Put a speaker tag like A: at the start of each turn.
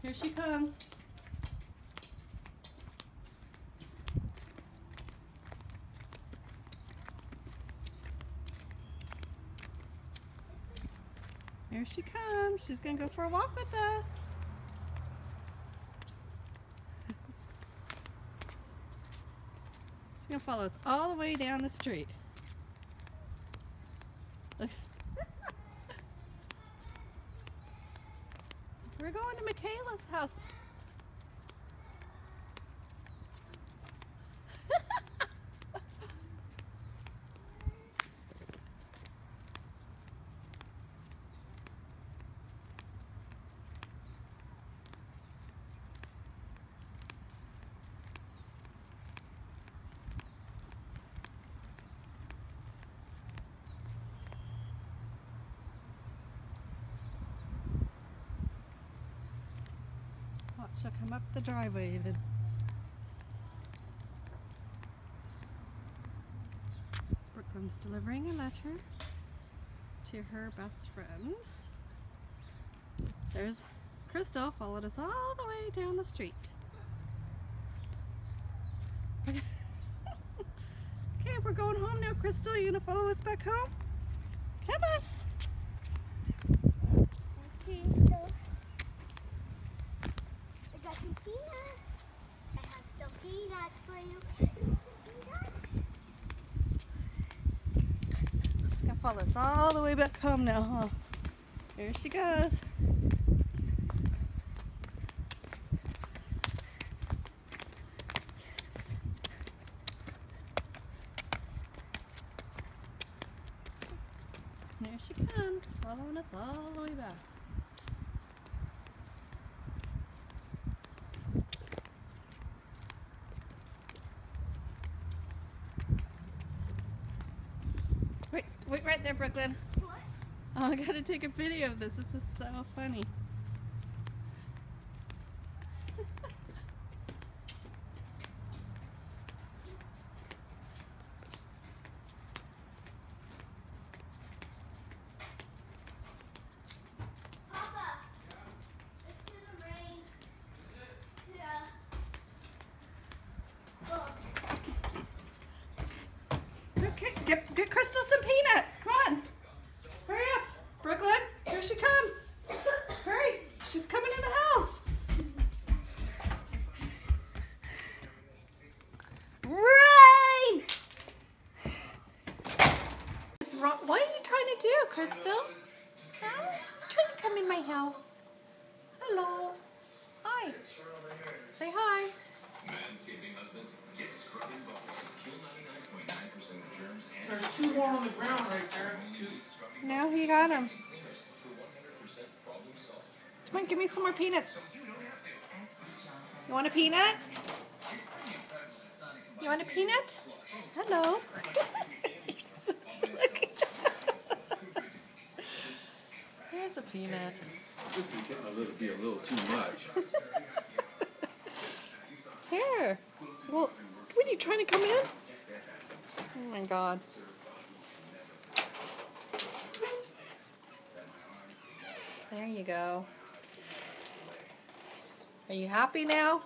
A: Here she comes. Here she comes. She's going to go for a walk with us. She's going to follow us all the way down the street. Look. We're going to Michaela's house. Watch, she'll come up the driveway even. Brooklyn's delivering a letter to her best friend. There's Crystal, followed us all the way down the street. Okay, we're going home now, Crystal. You gonna follow us back home? Come on.
B: Okay, so I got some peanuts. I have some peanuts for you.
A: She's gonna follow us all the way back home now, huh? Here she goes. There she comes, following us all the way back. Wait right there, Brooklyn.
B: What?
A: Oh, I gotta take a video of this. This is so funny.
B: Papa, it's gonna rain. Yeah. Look.
A: Okay, get Crystal some peanuts. Come on. Hurry up. Brooklyn, here she comes. Hurry. She's coming in the house. Rain! What's wrong? What are you trying to do, Crystal? Huh? You're trying to come in my house. Hello. Hi. Say hi.
C: Manscaping husband, get scrubbing bubbles. Kill 99.9% of germs and
D: There's two more on the ground right there.
A: Now you got them.
C: cleaners for 100% problem solved.
A: Come on, give me some more peanuts. You want a peanut? You want a peanut? Hello. You're such a Here's a peanut.
D: This is getting a little too much.
A: Here. Well, what are you trying to come in? Oh my God. There you go. Are you happy now?